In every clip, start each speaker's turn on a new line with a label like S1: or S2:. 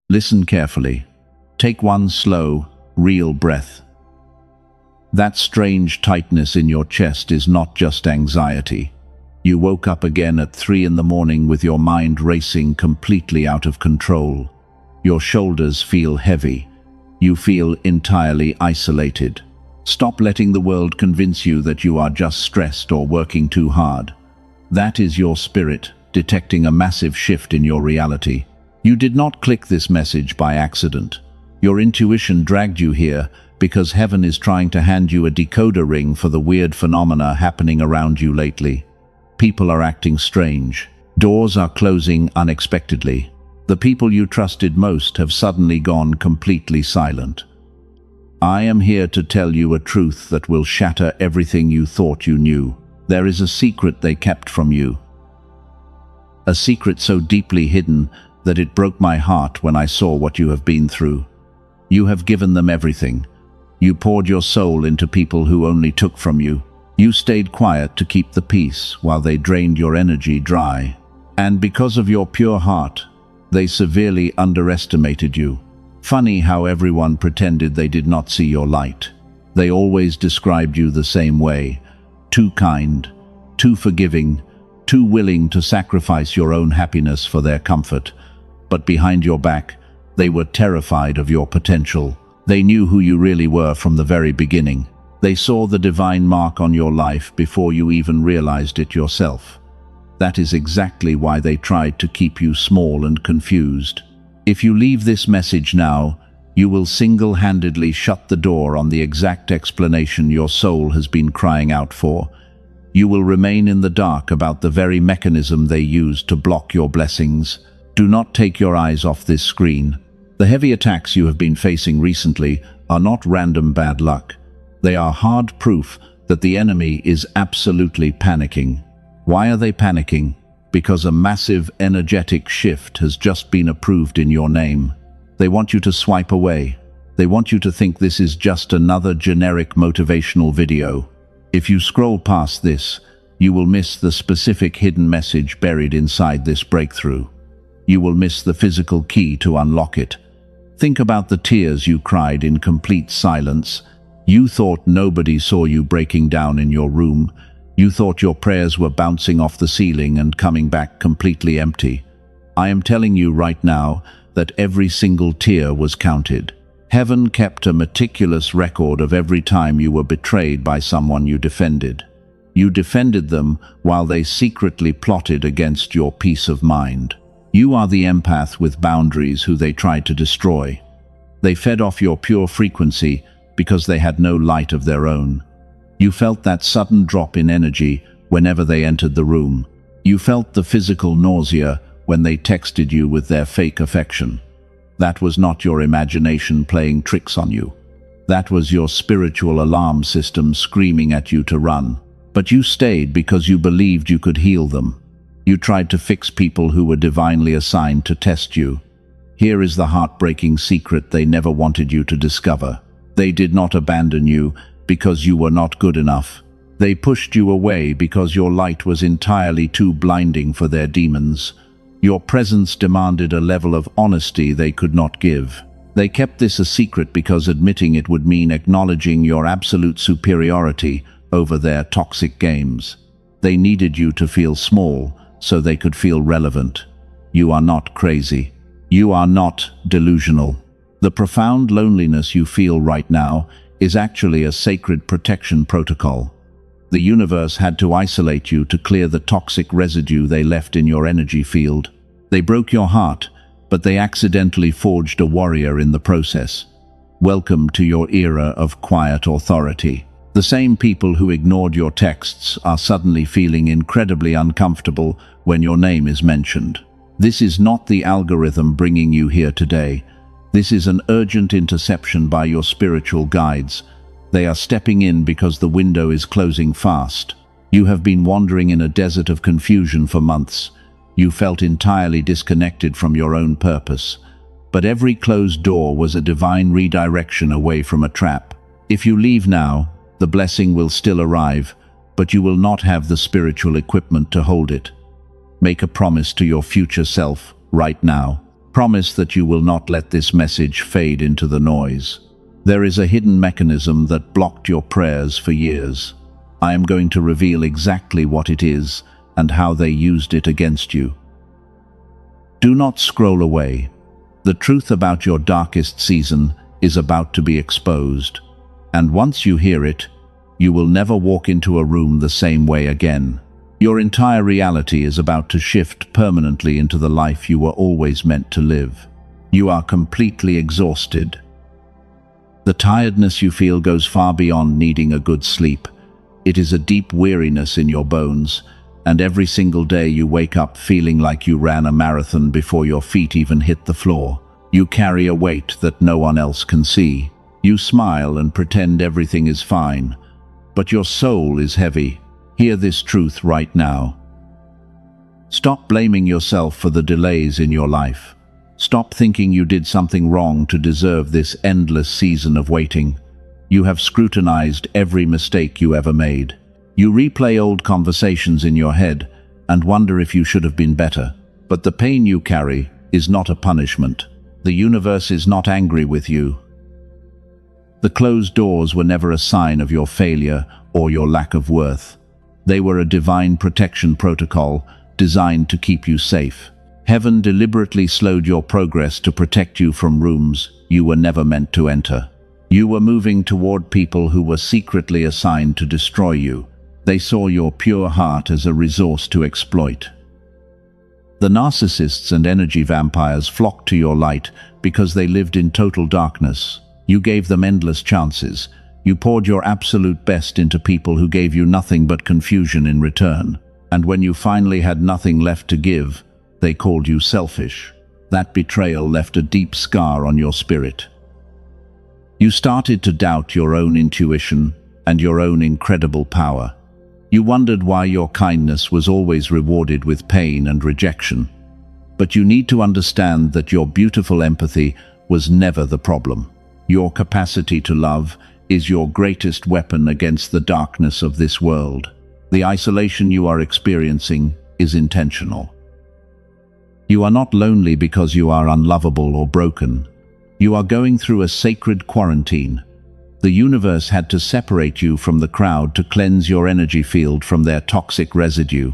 S1: Listen carefully. Take one slow, real breath. That strange tightness in your chest is not just anxiety. You woke up again at 3 in the morning with your mind racing completely out of control. Your shoulders feel heavy. You feel entirely isolated. Stop letting the world convince you that you are just stressed or working too hard. That is your spirit detecting a massive shift in your reality. You did not click this message by accident. Your intuition dragged you here because heaven is trying to hand you a decoder ring for the weird phenomena happening around you lately. People are acting strange. Doors are closing unexpectedly. The people you trusted most have suddenly gone completely silent. I am here to tell you a truth that will shatter everything you thought you knew. There is a secret they kept from you. A secret so deeply hidden that it broke my heart when I saw what you have been through. You have given them everything. You poured your soul into people who only took from you. You stayed quiet to keep the peace while they drained your energy dry. And because of your pure heart, they severely underestimated you. Funny how everyone pretended they did not see your light. They always described you the same way. Too kind, too forgiving, too willing to sacrifice your own happiness for their comfort. But behind your back, they were terrified of your potential. They knew who you really were from the very beginning. They saw the divine mark on your life before you even realized it yourself. That is exactly why they tried to keep you small and confused. If you leave this message now, you will single-handedly shut the door on the exact explanation your soul has been crying out for. You will remain in the dark about the very mechanism they used to block your blessings. Do not take your eyes off this screen. The heavy attacks you have been facing recently are not random bad luck. They are hard proof that the enemy is absolutely panicking. Why are they panicking? Because a massive energetic shift has just been approved in your name. They want you to swipe away. They want you to think this is just another generic motivational video. If you scroll past this, you will miss the specific hidden message buried inside this breakthrough. You will miss the physical key to unlock it. Think about the tears you cried in complete silence. You thought nobody saw you breaking down in your room. You thought your prayers were bouncing off the ceiling and coming back completely empty. I am telling you right now that every single tear was counted. Heaven kept a meticulous record of every time you were betrayed by someone you defended. You defended them while they secretly plotted against your peace of mind. You are the empath with boundaries who they tried to destroy. They fed off your pure frequency because they had no light of their own. You felt that sudden drop in energy whenever they entered the room. You felt the physical nausea when they texted you with their fake affection. That was not your imagination playing tricks on you. That was your spiritual alarm system screaming at you to run. But you stayed because you believed you could heal them. You tried to fix people who were divinely assigned to test you. Here is the heartbreaking secret they never wanted you to discover. They did not abandon you because you were not good enough. They pushed you away because your light was entirely too blinding for their demons. Your presence demanded a level of honesty they could not give. They kept this a secret because admitting it would mean acknowledging your absolute superiority over their toxic games. They needed you to feel small so they could feel relevant. You are not crazy. You are not delusional. The profound loneliness you feel right now is actually a sacred protection protocol. The universe had to isolate you to clear the toxic residue they left in your energy field. They broke your heart, but they accidentally forged a warrior in the process. Welcome to your era of quiet authority. The same people who ignored your texts are suddenly feeling incredibly uncomfortable when your name is mentioned. This is not the algorithm bringing you here today. This is an urgent interception by your spiritual guides. They are stepping in because the window is closing fast. You have been wandering in a desert of confusion for months. You felt entirely disconnected from your own purpose. But every closed door was a divine redirection away from a trap. If you leave now, the blessing will still arrive, but you will not have the spiritual equipment to hold it. Make a promise to your future self right now. Promise that you will not let this message fade into the noise. There is a hidden mechanism that blocked your prayers for years. I am going to reveal exactly what it is and how they used it against you. Do not scroll away. The truth about your darkest season is about to be exposed, and once you hear it, you will never walk into a room the same way again. Your entire reality is about to shift permanently into the life you were always meant to live. You are completely exhausted. The tiredness you feel goes far beyond needing a good sleep. It is a deep weariness in your bones, and every single day you wake up feeling like you ran a marathon before your feet even hit the floor. You carry a weight that no one else can see. You smile and pretend everything is fine, but your soul is heavy. Hear this truth right now. Stop blaming yourself for the delays in your life. Stop thinking you did something wrong to deserve this endless season of waiting. You have scrutinized every mistake you ever made. You replay old conversations in your head and wonder if you should have been better. But the pain you carry is not a punishment. The universe is not angry with you. The closed doors were never a sign of your failure or your lack of worth. They were a divine protection protocol designed to keep you safe. Heaven deliberately slowed your progress to protect you from rooms you were never meant to enter. You were moving toward people who were secretly assigned to destroy you. They saw your pure heart as a resource to exploit. The narcissists and energy vampires flocked to your light because they lived in total darkness. You gave them endless chances. You poured your absolute best into people who gave you nothing but confusion in return. And when you finally had nothing left to give, they called you selfish. That betrayal left a deep scar on your spirit. You started to doubt your own intuition and your own incredible power. You wondered why your kindness was always rewarded with pain and rejection. But you need to understand that your beautiful empathy was never the problem. Your capacity to love is your greatest weapon against the darkness of this world. The isolation you are experiencing is intentional. You are not lonely because you are unlovable or broken. You are going through a sacred quarantine. The universe had to separate you from the crowd to cleanse your energy field from their toxic residue.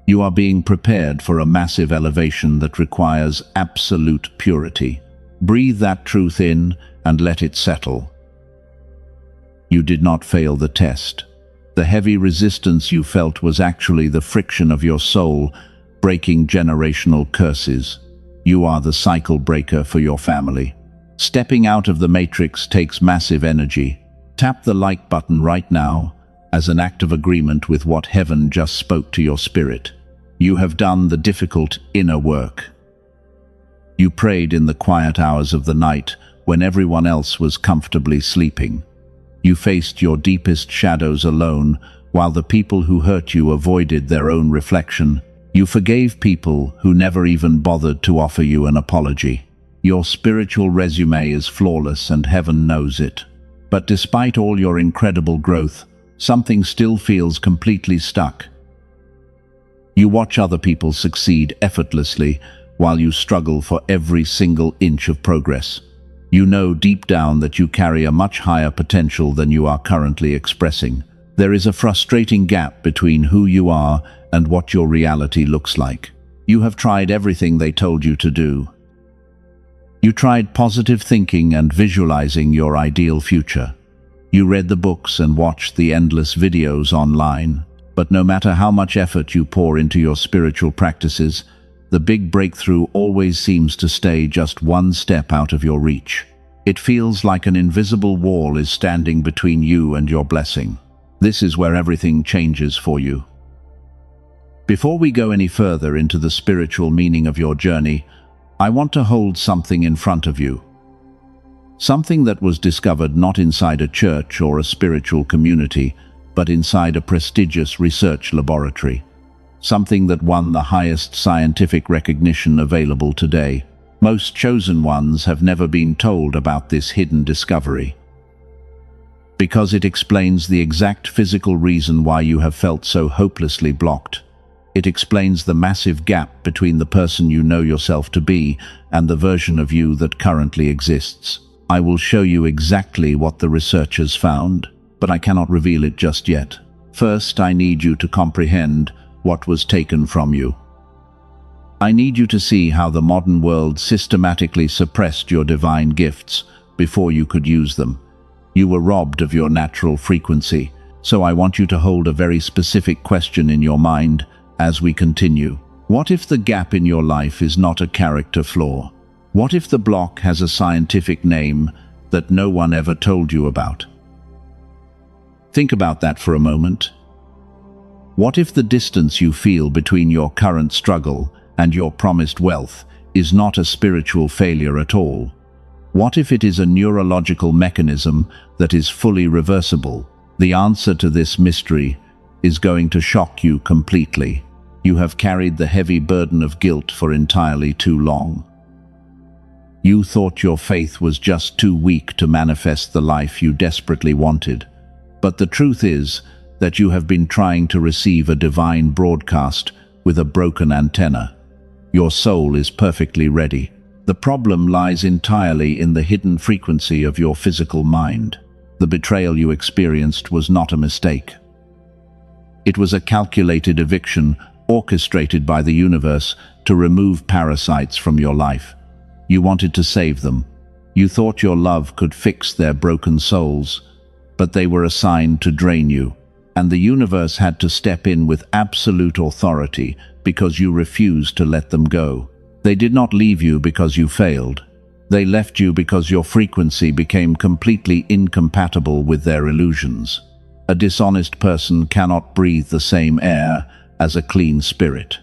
S1: You are being prepared for a massive elevation that requires absolute purity. Breathe that truth in and let it settle. You did not fail the test. The heavy resistance you felt was actually the friction of your soul breaking generational curses. You are the cycle breaker for your family. Stepping out of the matrix takes massive energy. Tap the like button right now as an act of agreement with what heaven just spoke to your spirit. You have done the difficult inner work. You prayed in the quiet hours of the night when everyone else was comfortably sleeping. You faced your deepest shadows alone while the people who hurt you avoided their own reflection. You forgave people who never even bothered to offer you an apology. Your spiritual resume is flawless and heaven knows it. But despite all your incredible growth, something still feels completely stuck. You watch other people succeed effortlessly while you struggle for every single inch of progress. You know deep down that you carry a much higher potential than you are currently expressing. There is a frustrating gap between who you are and what your reality looks like. You have tried everything they told you to do. You tried positive thinking and visualizing your ideal future. You read the books and watched the endless videos online. But no matter how much effort you pour into your spiritual practices, the big breakthrough always seems to stay just one step out of your reach. It feels like an invisible wall is standing between you and your blessing. This is where everything changes for you. Before we go any further into the spiritual meaning of your journey, I want to hold something in front of you. Something that was discovered not inside a church or a spiritual community, but inside a prestigious research laboratory. Something that won the highest scientific recognition available today. Most chosen ones have never been told about this hidden discovery, because it explains the exact physical reason why you have felt so hopelessly blocked. It explains the massive gap between the person you know yourself to be and the version of you that currently exists. I will show you exactly what the researchers found, but I cannot reveal it just yet. First, I need you to comprehend what was taken from you. I need you to see how the modern world systematically suppressed your divine gifts before you could use them. You were robbed of your natural frequency, so I want you to hold a very specific question in your mind as we continue. What if the gap in your life is not a character flaw? What if the block has a scientific name that no one ever told you about? Think about that for a moment. What if the distance you feel between your current struggle and your promised wealth is not a spiritual failure at all? What if it is a neurological mechanism that is fully reversible? The answer to this mystery is going to shock you completely. You have carried the heavy burden of guilt for entirely too long. You thought your faith was just too weak to manifest the life you desperately wanted. But the truth is that you have been trying to receive a divine broadcast with a broken antenna. Your soul is perfectly ready. The problem lies entirely in the hidden frequency of your physical mind. The betrayal you experienced was not a mistake. It was a calculated eviction orchestrated by the universe to remove parasites from your life. You wanted to save them. You thought your love could fix their broken souls, but they were assigned to drain you, and the universe had to step in with absolute authority because you refused to let them go. They did not leave you because you failed. They left you because your frequency became completely incompatible with their illusions. A dishonest person cannot breathe the same air as a clean spirit.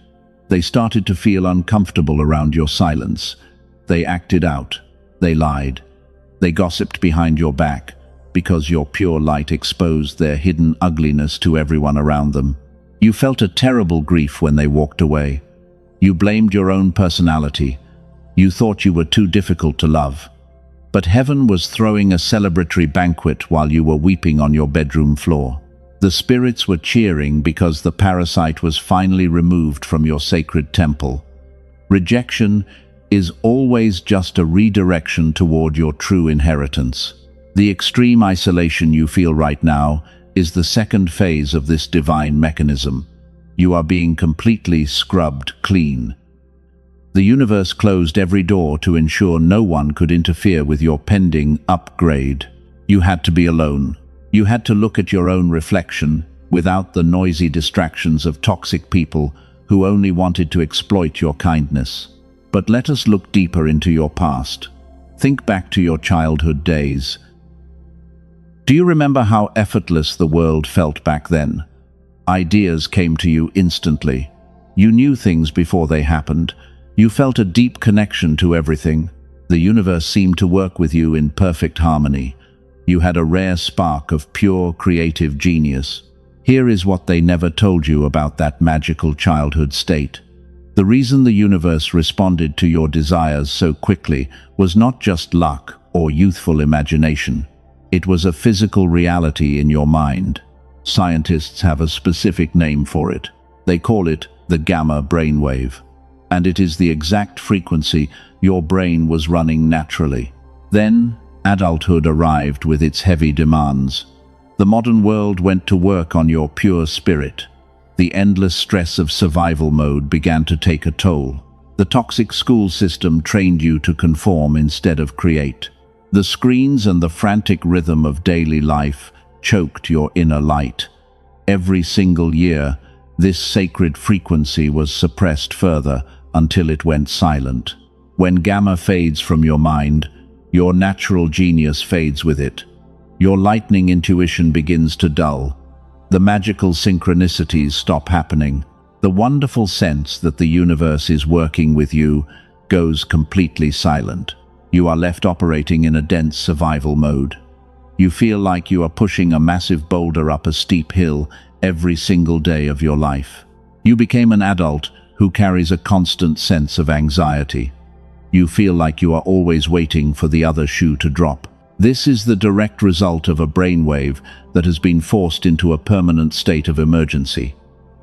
S1: They started to feel uncomfortable around your silence. They acted out. They lied. They gossiped behind your back because your pure light exposed their hidden ugliness to everyone around them. You felt a terrible grief when they walked away. You blamed your own personality. You thought you were too difficult to love. But heaven was throwing a celebratory banquet while you were weeping on your bedroom floor. The spirits were cheering because the parasite was finally removed from your sacred temple. Rejection is always just a redirection toward your true inheritance. The extreme isolation you feel right now is the second phase of this divine mechanism. You are being completely scrubbed clean. The universe closed every door to ensure no one could interfere with your pending upgrade. You had to be alone. You had to look at your own reflection without the noisy distractions of toxic people who only wanted to exploit your kindness. But let us look deeper into your past. Think back to your childhood days. Do you remember how effortless the world felt back then? Ideas came to you instantly. You knew things before they happened. You felt a deep connection to everything. The universe seemed to work with you in perfect harmony. You had a rare spark of pure creative genius. Here is what they never told you about that magical childhood state. The reason the universe responded to your desires so quickly was not just luck or youthful imagination. It was a physical reality in your mind. Scientists have a specific name for it. They call it the gamma brainwave. And it is the exact frequency your brain was running naturally. Then, adulthood arrived with its heavy demands. The modern world went to work on your pure spirit. The endless stress of survival mode began to take a toll. The toxic school system trained you to conform instead of create. The screens and the frantic rhythm of daily life choked your inner light. Every single year, this sacred frequency was suppressed further until it went silent. When gamma fades from your mind, your natural genius fades with it. Your lightning intuition begins to dull. The magical synchronicities stop happening. The wonderful sense that the universe is working with you goes completely silent. You are left operating in a dense survival mode. You feel like you are pushing a massive boulder up a steep hill every single day of your life. You became an adult who carries a constant sense of anxiety. You feel like you are always waiting for the other shoe to drop. This is the direct result of a brainwave that has been forced into a permanent state of emergency.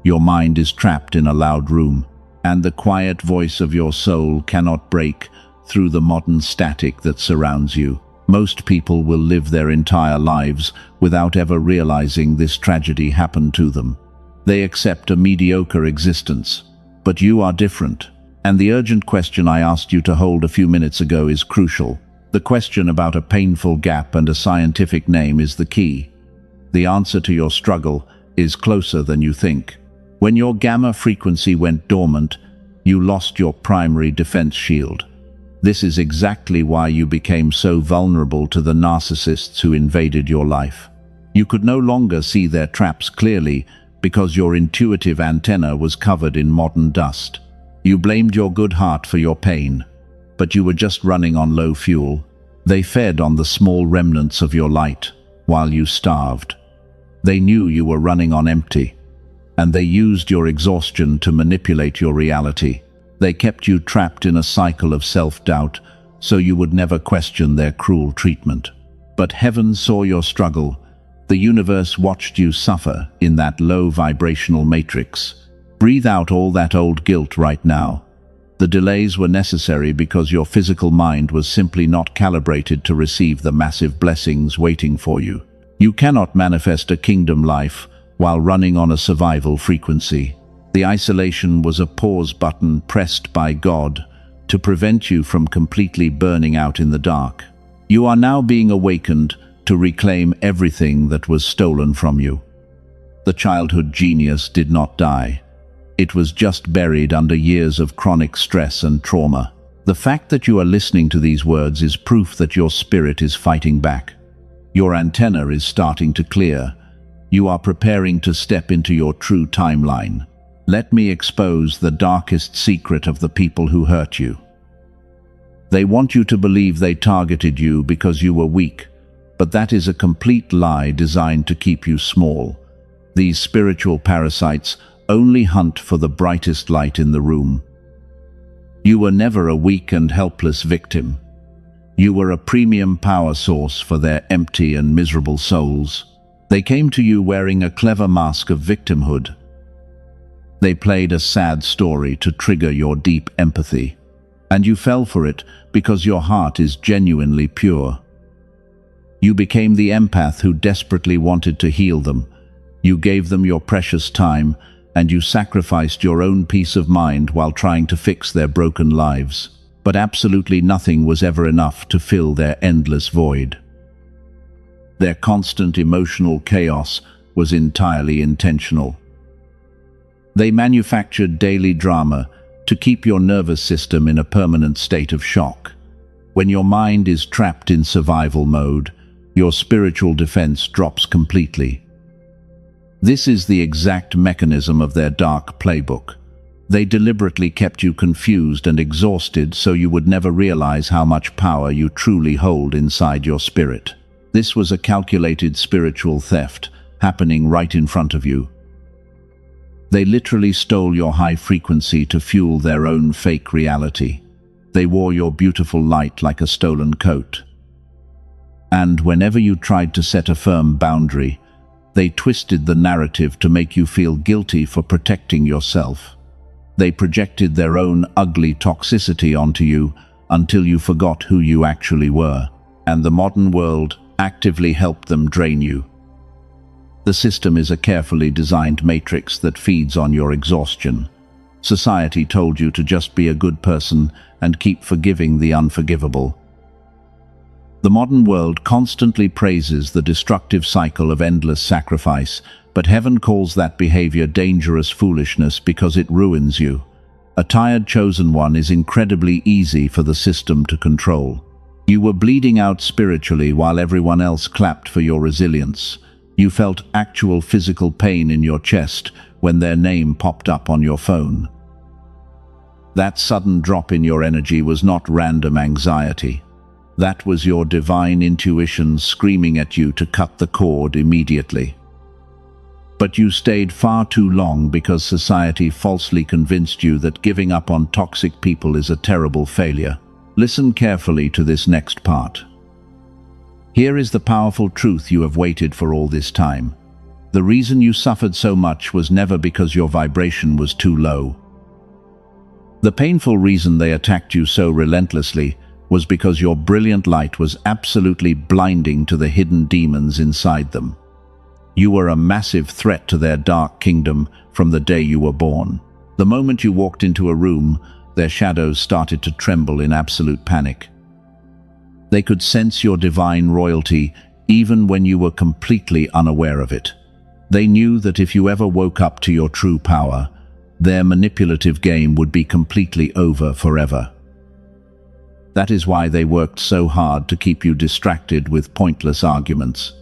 S1: Your mind is trapped in a loud room, and the quiet voice of your soul cannot break through the modern static that surrounds you. Most people will live their entire lives without ever realizing this tragedy happened to them. They accept a mediocre existence. But you are different. And the urgent question I asked you to hold a few minutes ago is crucial. The question about a painful gap and a scientific name is the key. The answer to your struggle is closer than you think. When your gamma frequency went dormant, you lost your primary defense shield. This is exactly why you became so vulnerable to the narcissists who invaded your life. You could no longer see their traps clearly because your intuitive antenna was covered in modern dust. You blamed your good heart for your pain, but you were just running on low fuel. They fed on the small remnants of your light while you starved. They knew you were running on empty, and they used your exhaustion to manipulate your reality. They kept you trapped in a cycle of self-doubt so you would never question their cruel treatment. But heaven saw your struggle. The universe watched you suffer in that low vibrational matrix. Breathe out all that old guilt right now. The delays were necessary because your physical mind was simply not calibrated to receive the massive blessings waiting for you. You cannot manifest a kingdom life while running on a survival frequency. The isolation was a pause button pressed by God to prevent you from completely burning out in the dark. You are now being awakened to reclaim everything that was stolen from you. The childhood genius did not die. It was just buried under years of chronic stress and trauma. The fact that you are listening to these words is proof that your spirit is fighting back. Your antenna is starting to clear. You are preparing to step into your true timeline. Let me expose the darkest secret of the people who hurt you. They want you to believe they targeted you because you were weak, but that is a complete lie designed to keep you small. These spiritual parasites only hunt for the brightest light in the room. You were never a weak and helpless victim. You were a premium power source for their empty and miserable souls. They came to you wearing a clever mask of victimhood. They played a sad story to trigger your deep empathy, and you fell for it because your heart is genuinely pure. You became the empath who desperately wanted to heal them. You gave them your precious time, and you sacrificed your own peace of mind while trying to fix their broken lives. But absolutely nothing was ever enough to fill their endless void. Their constant emotional chaos was entirely intentional. They manufactured daily drama to keep your nervous system in a permanent state of shock. When your mind is trapped in survival mode, your spiritual defense drops completely. This is the exact mechanism of their dark playbook. They deliberately kept you confused and exhausted so you would never realize how much power you truly hold inside your spirit. This was a calculated spiritual theft happening right in front of you. They literally stole your high frequency to fuel their own fake reality. They wore your beautiful light like a stolen coat. And whenever you tried to set a firm boundary, they twisted the narrative to make you feel guilty for protecting yourself. They projected their own ugly toxicity onto you until you forgot who you actually were, and the modern world actively helped them drain you. The system is a carefully designed matrix that feeds on your exhaustion. Society told you to just be a good person and keep forgiving the unforgivable. The modern world constantly praises the destructive cycle of endless sacrifice, but heaven calls that behavior dangerous foolishness because it ruins you. A tired chosen one is incredibly easy for the system to control. You were bleeding out spiritually while everyone else clapped for your resilience. You felt actual physical pain in your chest when their name popped up on your phone. That sudden drop in your energy was not random anxiety. That was your divine intuition screaming at you to cut the cord immediately. But you stayed far too long because society falsely convinced you that giving up on toxic people is a terrible failure. Listen carefully to this next part. Here is the powerful truth you have waited for all this time. The reason you suffered so much was never because your vibration was too low. The painful reason they attacked you so relentlessly was because your brilliant light was absolutely blinding to the hidden demons inside them. You were a massive threat to their dark kingdom from the day you were born. The moment you walked into a room, their shadows started to tremble in absolute panic. They could sense your divine royalty even when you were completely unaware of it. They knew that if you ever woke up to your true power, their manipulative game would be completely over forever. That is why they worked so hard to keep you distracted with pointless arguments.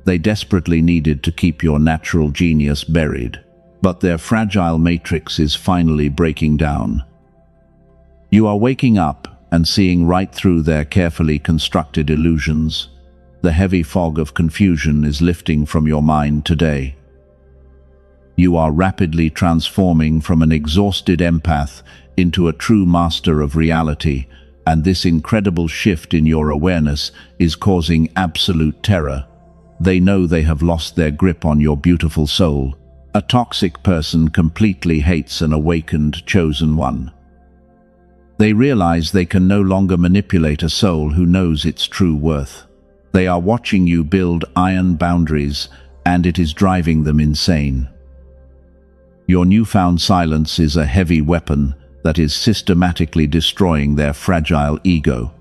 S1: They desperately needed to keep your natural genius buried, but their fragile matrix is finally breaking down. You are waking up and seeing right through their carefully constructed illusions. The heavy fog of confusion is lifting from your mind today. You are rapidly transforming from an exhausted empath into a true master of reality, and this incredible shift in your awareness is causing absolute terror. They know they have lost their grip on your beautiful soul. A toxic person completely hates an awakened chosen one. They realize they can no longer manipulate a soul who knows its true worth. They are watching you build iron boundaries, and it is driving them insane. Your newfound silence is a heavy weapon that is systematically destroying their fragile ego.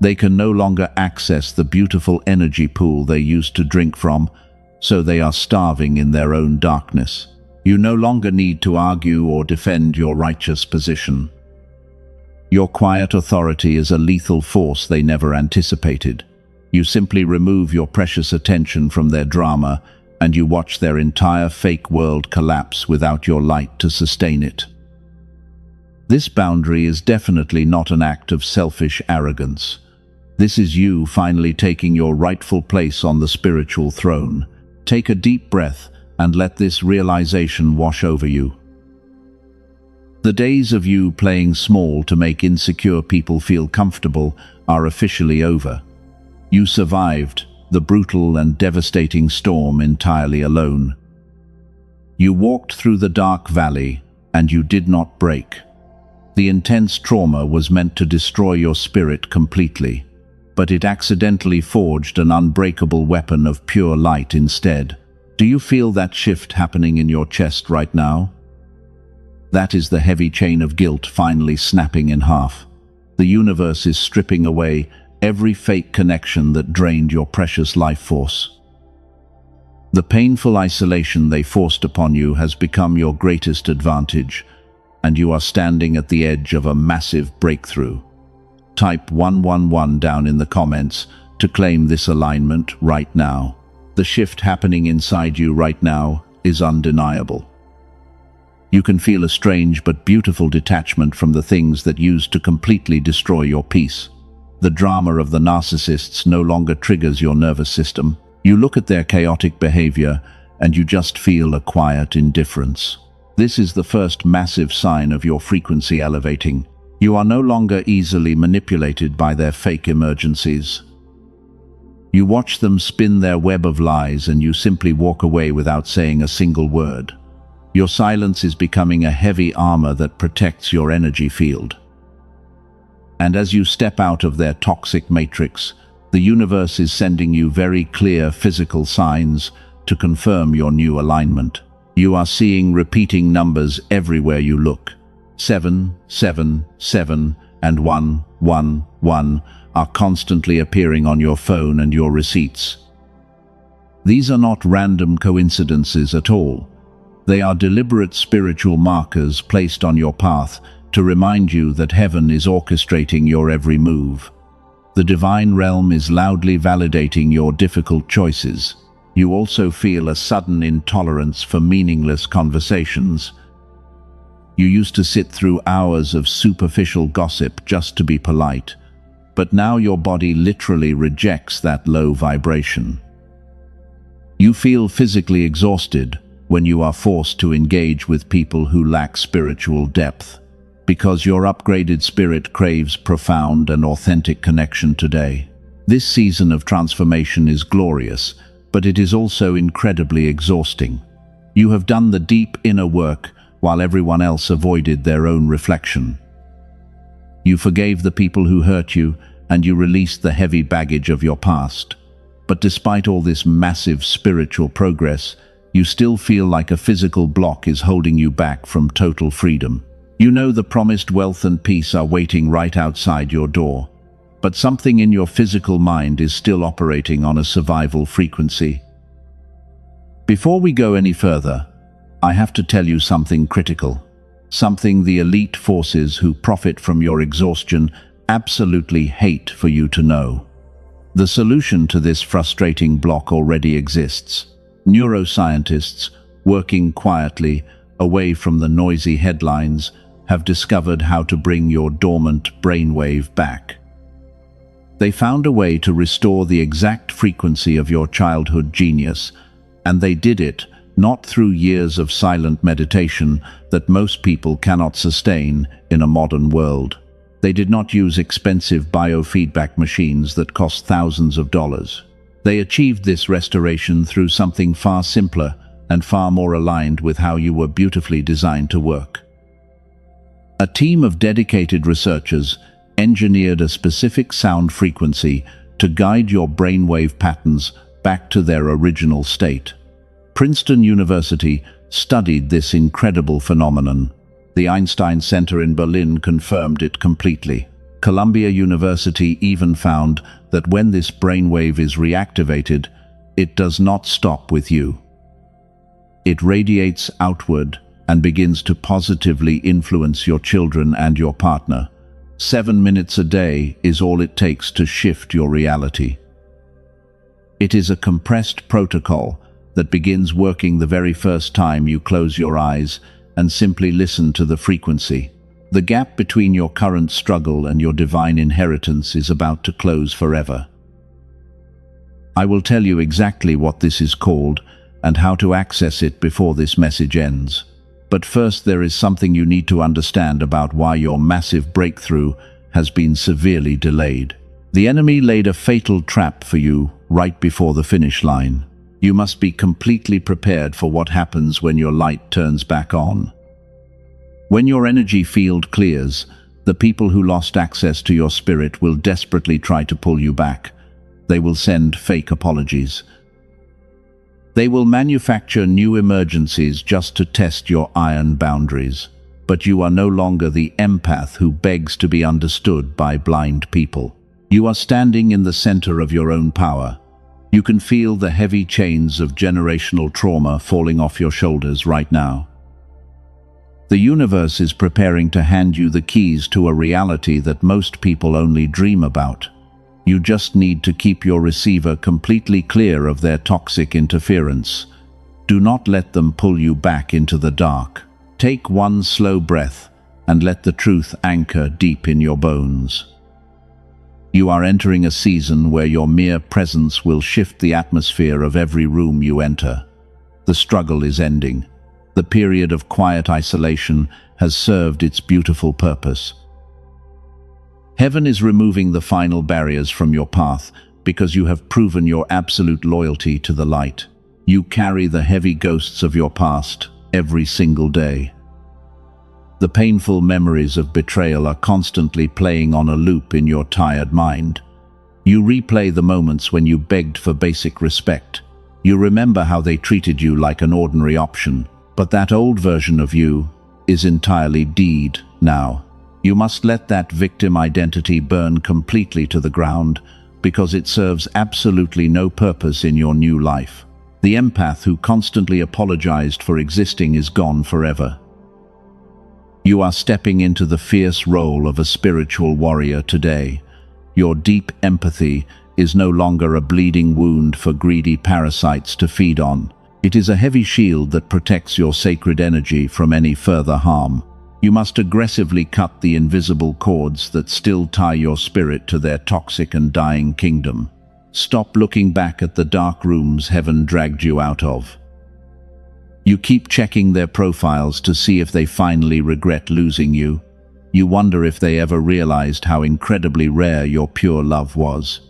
S1: They can no longer access the beautiful energy pool they used to drink from, so they are starving in their own darkness. You no longer need to argue or defend your righteous position. Your quiet authority is a lethal force they never anticipated. You simply remove your precious attention from their drama, and you watch their entire fake world collapse without your light to sustain it. This boundary is definitely not an act of selfish arrogance. This is you finally taking your rightful place on the spiritual throne. Take a deep breath and let this realization wash over you. The days of you playing small to make insecure people feel comfortable are officially over. You survived the brutal and devastating storm entirely alone. You walked through the dark valley, and you did not break. The intense trauma was meant to destroy your spirit completely, but it accidentally forged an unbreakable weapon of pure light instead. Do you feel that shift happening in your chest right now? That is the heavy chain of guilt finally snapping in half. The universe is stripping away every fake connection that drained your precious life force. The painful isolation they forced upon you has become your greatest advantage, and you are standing at the edge of a massive breakthrough. Type 111 down in the comments to claim this alignment right now. The shift happening inside you right now is undeniable. You can feel a strange but beautiful detachment from the things that used to completely destroy your peace. The drama of the narcissists no longer triggers your nervous system. You look at their chaotic behavior and you just feel a quiet indifference. This is the first massive sign of your frequency elevating. You are no longer easily manipulated by their fake emergencies. You watch them spin their web of lies and you simply walk away without saying a single word. Your silence is becoming a heavy armor that protects your energy field. And as you step out of their toxic matrix, the universe is sending you very clear physical signs to confirm your new alignment. You are seeing repeating numbers everywhere you look. 7, 7, 7, and 1, 1, 1 are constantly appearing on your phone and your receipts. These are not random coincidences at all. They are deliberate spiritual markers placed on your path to remind you that heaven is orchestrating your every move. The divine realm is loudly validating your difficult choices. You also feel a sudden intolerance for meaningless conversations. You used to sit through hours of superficial gossip just to be polite, but now your body literally rejects that low vibration. You feel physically exhausted when you are forced to engage with people who lack spiritual depth, because your upgraded spirit craves profound and authentic connection today. This season of transformation is glorious, but it is also incredibly exhausting. You have done the deep inner work while everyone else avoided their own reflection. You forgave the people who hurt you, and you released the heavy baggage of your past. But despite all this massive spiritual progress, you still feel like a physical block is holding you back from total freedom. You know the promised wealth and peace are waiting right outside your door, but something in your physical mind is still operating on a survival frequency. Before we go any further, I have to tell you something critical, something the elite forces who profit from your exhaustion absolutely hate for you to know. The solution to this frustrating block already exists. Neuroscientists, working quietly, away from the noisy headlines, have discovered how to bring your dormant brainwave back. They found a way to restore the exact frequency of your childhood genius, and they did it not through years of silent meditation that most people cannot sustain in a modern world. They did not use expensive biofeedback machines that cost thousands of dollars. They achieved this restoration through something far simpler and far more aligned with how you were beautifully designed to work. A team of dedicated researchers engineered a specific sound frequency to guide your brainwave patterns back to their original state. Princeton University studied this incredible phenomenon. The Einstein Center in Berlin confirmed it completely. Columbia University even found that when this brainwave is reactivated, it does not stop with you. It radiates outward and begins to positively influence your children and your partner. 7 minutes a day is all it takes to shift your reality. It is a compressed protocol that begins working the very first time you close your eyes and simply listen to the frequency. The gap between your current struggle and your divine inheritance is about to close forever. I will tell you exactly what this is called and how to access it before this message ends. But first, there is something you need to understand about why your massive breakthrough has been severely delayed. The enemy laid a fatal trap for you right before the finish line. You must be completely prepared for what happens when your light turns back on. When your energy field clears, the people who lost access to your spirit will desperately try to pull you back. They will send fake apologies. They will manufacture new emergencies just to test your iron boundaries. But you are no longer the empath who begs to be understood by blind people. You are standing in the center of your own power. You can feel the heavy chains of generational trauma falling off your shoulders right now. The universe is preparing to hand you the keys to a reality that most people only dream about. You just need to keep your receiver completely clear of their toxic interference. Do not let them pull you back into the dark. Take one slow breath and let the truth anchor deep in your bones. You are entering a season where your mere presence will shift the atmosphere of every room you enter. The struggle is ending. The period of quiet isolation has served its beautiful purpose. Heaven is removing the final barriers from your path because you have proven your absolute loyalty to the light. You carry the heavy ghosts of your past every single day. The painful memories of betrayal are constantly playing on a loop in your tired mind. You replay the moments when you begged for basic respect. You remember how they treated you like an ordinary option, but that old version of you is entirely dead now. You must let that victim identity burn completely to the ground because it serves absolutely no purpose in your new life. The empath who constantly apologized for existing is gone forever. You are stepping into the fierce role of a spiritual warrior today. Your deep empathy is no longer a bleeding wound for greedy parasites to feed on. It is a heavy shield that protects your sacred energy from any further harm. You must aggressively cut the invisible cords that still tie your spirit to their toxic and dying kingdom. Stop looking back at the dark rooms heaven dragged you out of. You keep checking their profiles to see if they finally regret losing you. You wonder if they ever realized how incredibly rare your pure love was.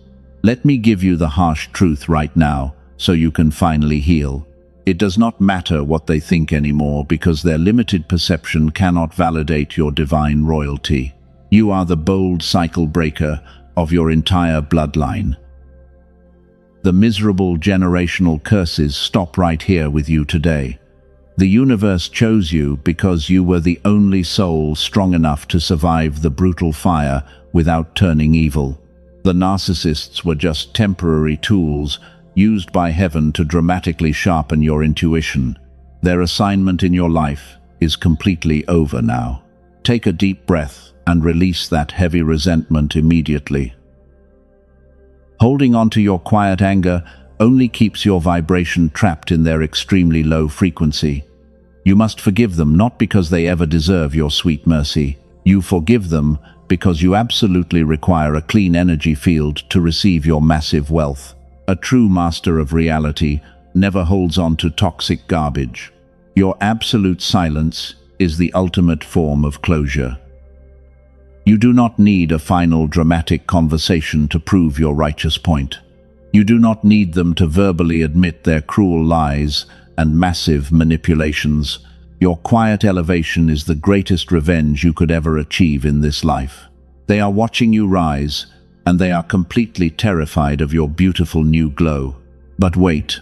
S1: Let me give you the harsh truth right now, so you can finally heal. It does not matter what they think anymore, because their limited perception cannot validate your divine royalty. You are the bold cycle breaker of your entire bloodline. The miserable generational curses stop right here with you today. The universe chose you because you were the only soul strong enough to survive the brutal fire without turning evil. The narcissists were just temporary tools used by heaven to dramatically sharpen your intuition. Their assignment in your life is completely over now. Take a deep breath and release that heavy resentment immediately. Holding on to your quiet anger only keeps your vibration trapped in their extremely low frequency. You must forgive them, not because they ever deserve your sweet mercy. You forgive them because you absolutely require a clean energy field to receive your massive wealth. A true master of reality never holds on to toxic garbage. Your absolute silence is the ultimate form of closure. You do not need a final dramatic conversation to prove your righteous point. You do not need them to verbally admit their cruel lies and massive manipulations. Your quiet elevation is the greatest revenge you could ever achieve in this life. They are watching you rise, and they are completely terrified of your beautiful new glow. But wait.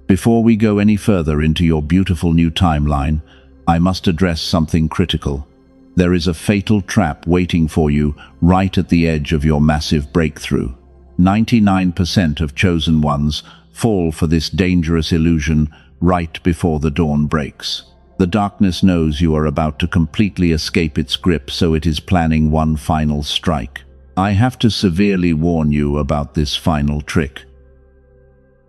S1: Before we go any further into your beautiful new timeline, I must address something critical. There is a fatal trap waiting for you right at the edge of your massive breakthrough. 99% of chosen ones fall for this dangerous illusion right before the dawn breaks. The darkness knows you are about to completely escape its grip, so it is planning one final strike. I have to severely warn you about this final trick.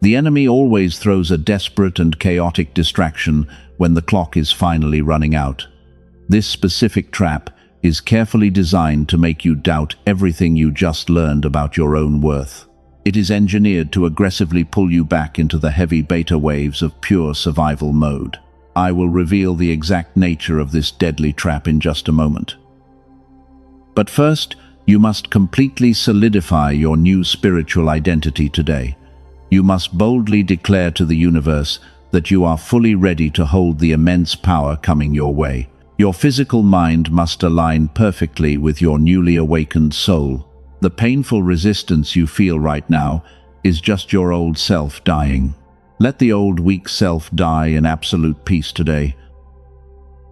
S1: The enemy always throws a desperate and chaotic distraction when the clock is finally running out. This specific trap is carefully designed to make you doubt everything you just learned about your own worth. It is engineered to aggressively pull you back into the heavy beta waves of pure survival mode. I will reveal the exact nature of this deadly trap in just a moment. But first, you must completely solidify your new spiritual identity today. You must boldly declare to the universe that you are fully ready to hold the immense power coming your way. Your physical mind must align perfectly with your newly awakened soul. The painful resistance you feel right now is just your old self dying. Let the old weak self die in absolute peace today.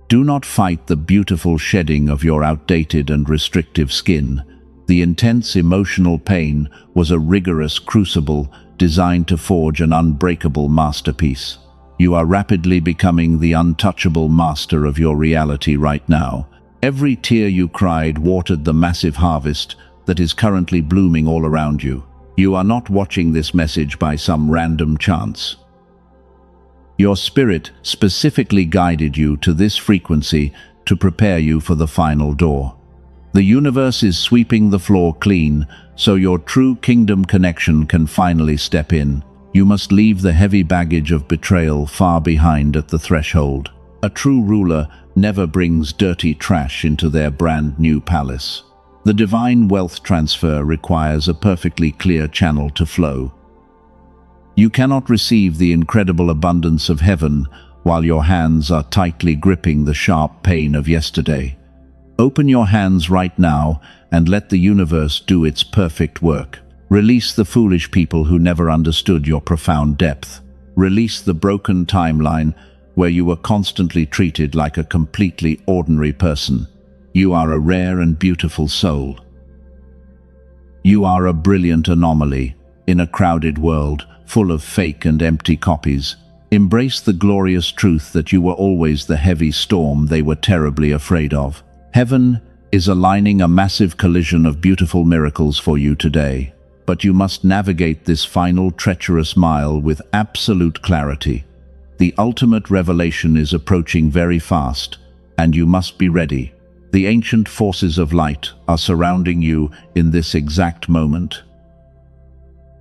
S1: Do not fight the beautiful shedding of your outdated and restrictive skin. The intense emotional pain was a rigorous crucible designed to forge an unbreakable masterpiece. You are rapidly becoming the untouchable master of your reality right now. Every tear you cried watered the massive harvest that is currently blooming all around you. You are not watching this message by some random chance. Your spirit specifically guided you to this frequency to prepare you for the final door. The universe is sweeping the floor clean, so your true kingdom connection can finally step in. You must leave the heavy baggage of betrayal far behind at the threshold. A true ruler never brings dirty trash into their brand new palace. The divine wealth transfer requires a perfectly clear channel to flow. You cannot receive the incredible abundance of heaven while your hands are tightly gripping the sharp pain of yesterday. Open your hands right now and let the universe do its perfect work. Release the foolish people who never understood your profound depth. Release the broken timeline where you were constantly treated like a completely ordinary person. You are a rare and beautiful soul. You are a brilliant anomaly in a crowded world full of fake and empty copies. Embrace the glorious truth that you were always the heavy storm they were terribly afraid of. Heaven is aligning a massive collision of beautiful miracles for you today. But you must navigate this final treacherous mile with absolute clarity. The ultimate revelation is approaching very fast, and you must be ready. The ancient forces of light are surrounding you in this exact moment.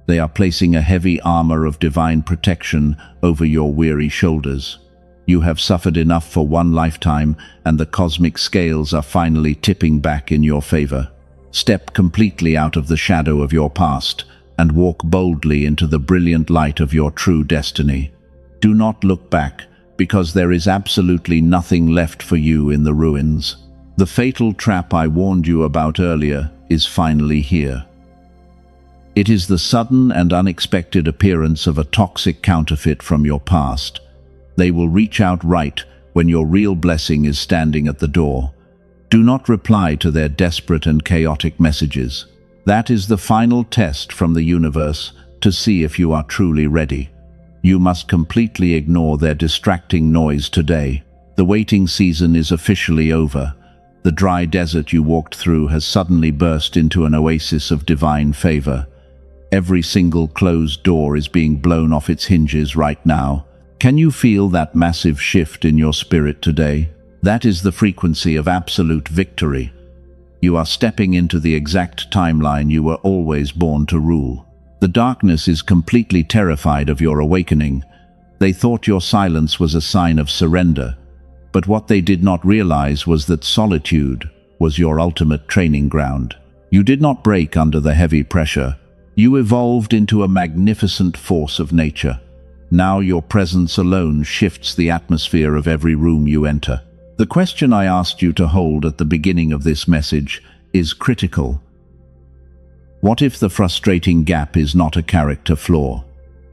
S1: They are placing a heavy armor of divine protection over your weary shoulders. You have suffered enough for one lifetime, and the cosmic scales are finally tipping back in your favor. Step completely out of the shadow of your past and walk boldly into the brilliant light of your true destiny. Do not look back, because there is absolutely nothing left for you in the ruins. The fatal trap I warned you about earlier is finally here. It is the sudden and unexpected appearance of a toxic counterfeit from your past. They will reach out right when your real blessing is standing at the door. Do not reply to their desperate and chaotic messages. That is the final test from the universe to see if you are truly ready. You must completely ignore their distracting noise today. The waiting season is officially over. The dry desert you walked through has suddenly burst into an oasis of divine favor. Every single closed door is being blown off its hinges right now. Can you feel that massive shift in your spirit today? That is the frequency of absolute victory. You are stepping into the exact timeline you were always born to rule. The darkness is completely terrified of your awakening. They thought your silence was a sign of surrender, but what they did not realize was that solitude was your ultimate training ground. You did not break under the heavy pressure. You evolved into a magnificent force of nature. Now your presence alone shifts the atmosphere of every room you enter. The question I asked you to hold at the beginning of this message is critical. What if the frustrating gap is not a character flaw?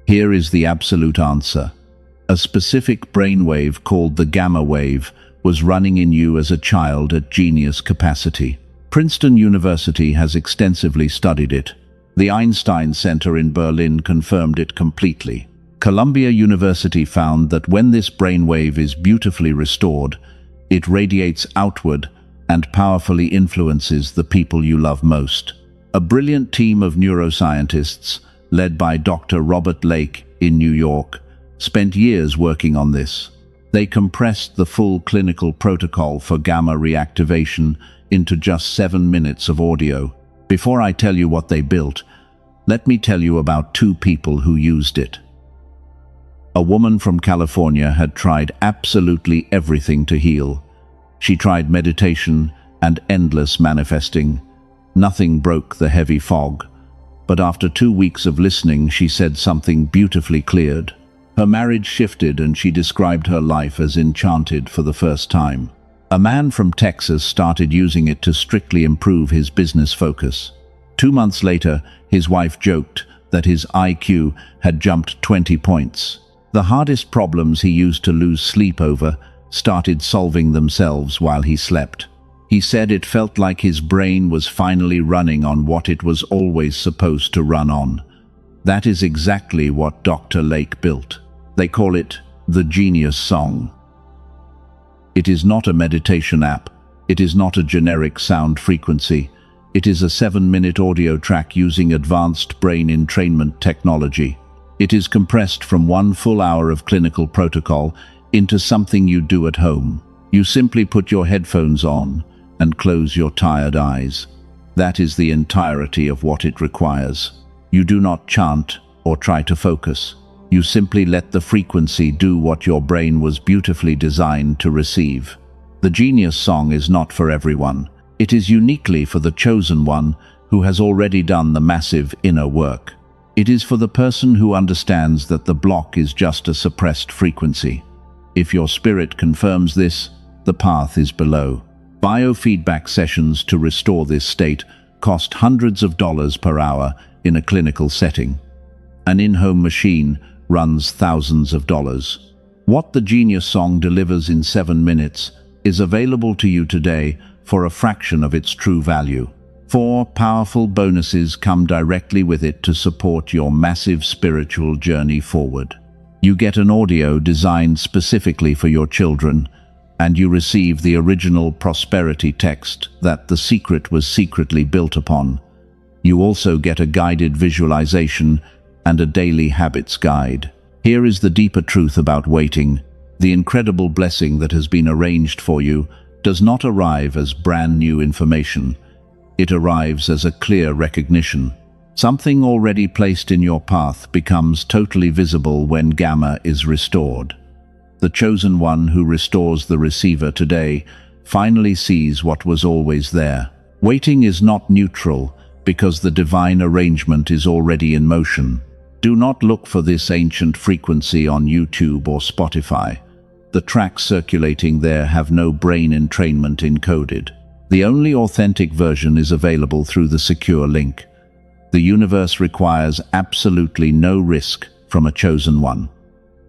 S1: Here is the absolute answer. A specific brainwave called the gamma wave was running in you as a child at genius capacity. Princeton University has extensively studied it. The Einstein Center in Berlin confirmed it completely. Columbia University found that when this brainwave is beautifully restored, it radiates outward and powerfully influences the people you love most. A brilliant team of neuroscientists, led by Dr. Robert Lake in New York, spent years working on this. They compressed the full clinical protocol for gamma reactivation into just 7 minutes of audio. Before I tell you what they built, let me tell you about 2 people who used it. A woman from California had tried absolutely everything to heal. She tried meditation and endless manifesting. Nothing broke the heavy fog. But after 2 weeks of listening, she said something beautifully cleared. Her marriage shifted and she described her life as enchanted for the first time. A man from Texas started using it to strictly improve his business focus. 2 months later, his wife joked that his IQ had jumped 20 points. The hardest problems he used to lose sleep over started solving themselves while he slept. He said it felt like his brain was finally running on what it was always supposed to run on. That is exactly what Dr. Lake built. They call it the Genius Song. It is not a meditation app. It is not a generic sound frequency. It is a 7-minute audio track using advanced brain entrainment technology. It is compressed from 1 full hour of clinical protocol into something you do at home. You simply put your headphones on and close your tired eyes. That is the entirety of what it requires. You do not chant or try to focus. You simply let the frequency do what your brain was beautifully designed to receive. The Genius Song is not for everyone. It is uniquely for the chosen one who has already done the massive inner work. It is for the person who understands that the block is just a suppressed frequency. If your spirit confirms this, the path is below. Biofeedback sessions to restore this state cost hundreds of dollars per hour in a clinical setting. An in-home machine runs thousands of dollars. What the Genius Song delivers in 7 minutes is available to you today for a fraction of its true value. 4 powerful bonuses come directly with it to support your massive spiritual journey forward. You get an audio designed specifically for your children, and you receive the original prosperity text that The Secret was secretly built upon. You also get a guided visualization and a daily habits guide. Here is the deeper truth about waiting. The incredible blessing that has been arranged for you does not arrive as brand new information. It arrives as a clear recognition. Something already placed in your path becomes totally visible when gamma is restored. The chosen one who restores the receiver today finally sees what was always there. Waiting is not neutral, because the divine arrangement is already in motion. Do not look for this ancient frequency on YouTube or Spotify. The tracks circulating there have no brain entrainment encoded. The only authentic version is available through the secure link. The universe requires absolutely no risk from a chosen one.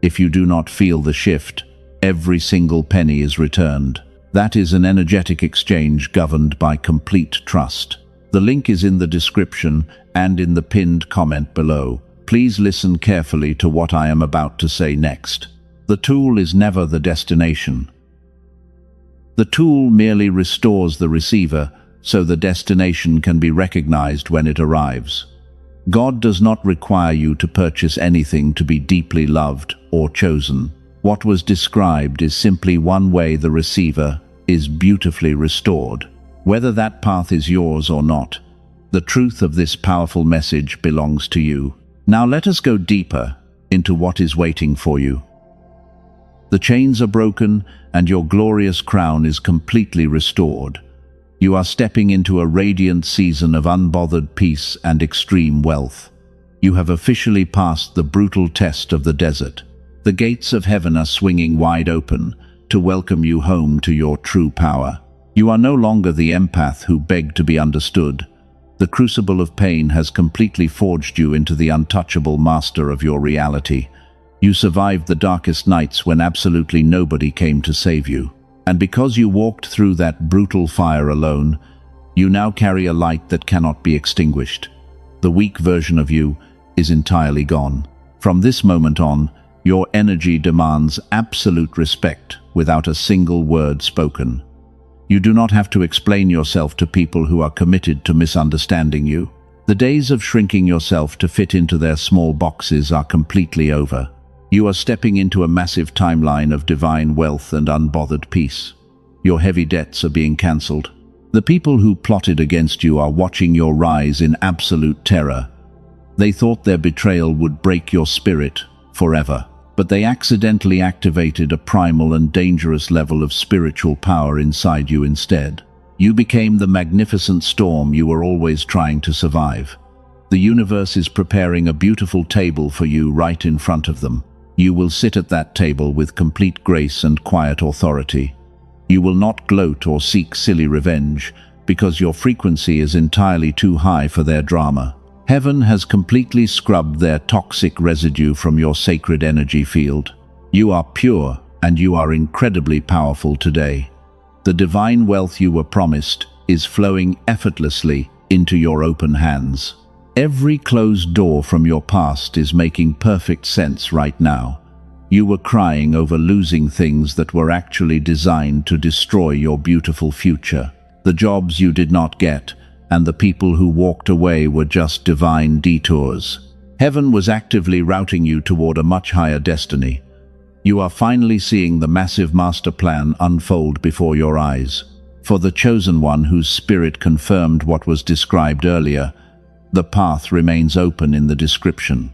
S1: If you do not feel the shift, every single penny is returned. That is an energetic exchange governed by complete trust. The link is in the description and in the pinned comment below. Please listen carefully to what I am about to say next. The tool is never the destination. The tool merely restores the receiver so the destination can be recognized when it arrives. God does not require you to purchase anything to be deeply loved or chosen. What was described is simply one way the receiver is beautifully restored. Whether that path is yours or not, the truth of this powerful message belongs to you. Now let us go deeper into what is waiting for you. The chains are broken and your glorious crown is completely restored. You are stepping into a radiant season of unbothered peace and extreme wealth. You have officially passed the brutal test of the desert. The gates of heaven are swinging wide open to welcome you home to your true power. You are no longer the empath who begged to be understood. The crucible of pain has completely forged you into the untouchable master of your reality. You survived the darkest nights when absolutely nobody came to save you. And because you walked through that brutal fire alone, you now carry a light that cannot be extinguished. The weak version of you is entirely gone. From this moment on, your energy demands absolute respect without a single word spoken. You do not have to explain yourself to people who are committed to misunderstanding you. The days of shrinking yourself to fit into their small boxes are completely over. You are stepping into a massive timeline of divine wealth and unbothered peace. Your heavy debts are being cancelled. The people who plotted against you are watching your rise in absolute terror. They thought their betrayal would break your spirit forever, but they accidentally activated a primal and dangerous level of spiritual power inside you instead. You became the magnificent storm you were always trying to survive. The universe is preparing a beautiful table for you right in front of them. You will sit at that table with complete grace and quiet authority. You will not gloat or seek silly revenge, because your frequency is entirely too high for their drama. Heaven has completely scrubbed their toxic residue from your sacred energy field. You are pure and you are incredibly powerful today. The divine wealth you were promised is flowing effortlessly into your open hands. Every closed door from your past is making perfect sense right now. You were crying over losing things that were actually designed to destroy your beautiful future. The jobs you did not get, and the people who walked away were just divine detours. Heaven was actively routing you toward a much higher destiny. You are finally seeing the massive master plan unfold before your eyes. For the chosen one whose spirit confirmed what was described earlier, the path remains open in the description.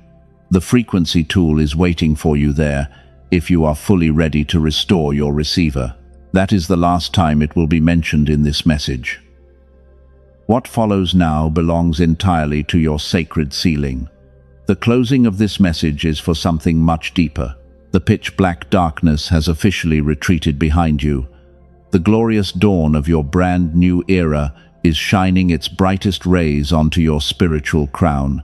S1: The frequency tool is waiting for you there if you are fully ready to restore your receiver. That is the last time it will be mentioned in this message. What follows now belongs entirely to your sacred sealing. The closing of this message is for something much deeper. The pitch-black darkness has officially retreated behind you. The glorious dawn of your brand new era is shining its brightest rays onto your spiritual crown.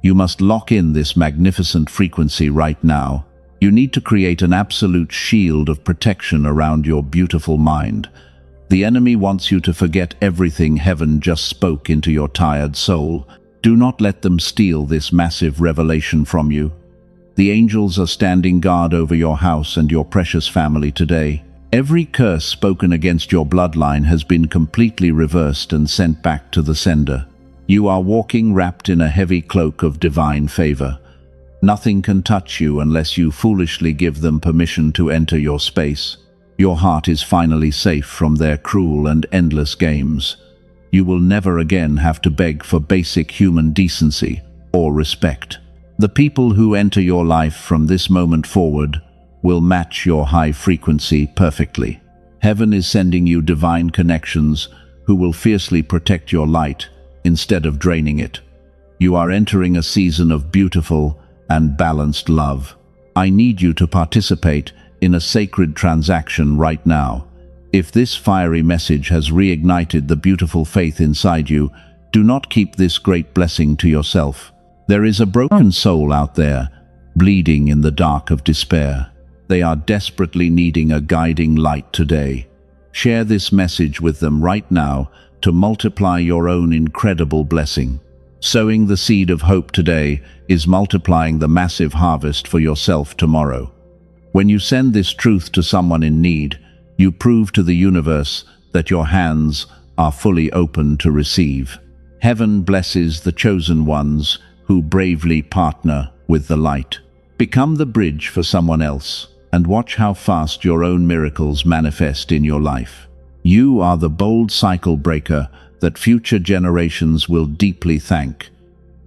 S1: You must lock in this magnificent frequency right now. You need to create an absolute shield of protection around your beautiful mind. The enemy wants you to forget everything heaven just spoke into your tired soul. Do not let them steal this massive revelation from you. The angels are standing guard over your house and your precious family today. Every curse spoken against your bloodline has been completely reversed and sent back to the sender. You are walking wrapped in a heavy cloak of divine favor. Nothing can touch you unless you foolishly give them permission to enter your space. Your heart is finally safe from their cruel and endless games. You will never again have to beg for basic human decency or respect. The people who enter your life from this moment forward will match your high frequency perfectly. Heaven is sending you divine connections who will fiercely protect your light instead of draining it. You are entering a season of beautiful and balanced love. I need you to participate in a sacred transaction right now. If this fiery message has reignited the beautiful faith inside you, do not keep this great blessing to yourself. There is a broken soul out there, bleeding in the dark of despair. They are desperately needing a guiding light today. Share this message with them right now to multiply your own incredible blessing. Sowing the seed of hope today is multiplying the massive harvest for yourself tomorrow. When you send this truth to someone in need, you prove to the universe that your hands are fully open to receive. Heaven blesses the chosen ones who bravely partner with the light. Become the bridge for someone else, and watch how fast your own miracles manifest in your life. You are the bold cycle breaker that future generations will deeply thank.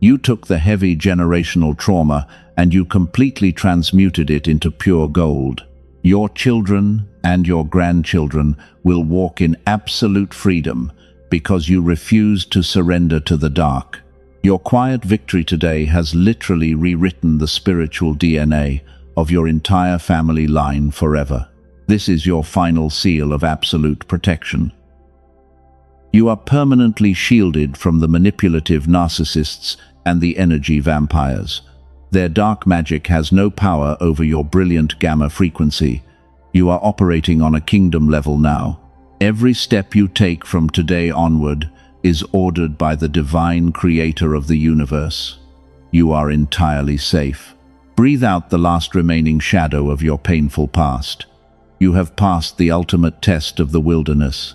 S1: You took the heavy generational trauma and you completely transmuted it into pure gold. Your children and your grandchildren will walk in absolute freedom because you refused to surrender to the dark. Your quiet victory today has literally rewritten the spiritual DNA of your entire family line forever. This is your final seal of absolute protection. You are permanently shielded from the manipulative narcissists and the energy vampires. Their dark magic has no power over your brilliant gamma frequency. You are operating on a kingdom level now. Every step you take from today onward is ordered by the divine creator of the universe. You are entirely safe. Breathe out the last remaining shadow of your painful past. You have passed the ultimate test of the wilderness.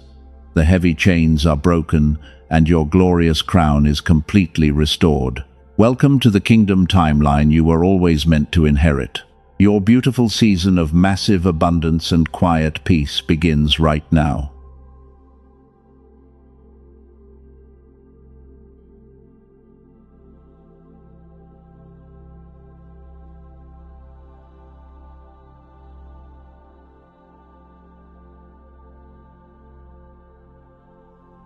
S1: The heavy chains are broken, and your glorious crown is completely restored. Welcome to the kingdom timeline you were always meant to inherit. Your beautiful season of massive abundance and quiet peace begins right now.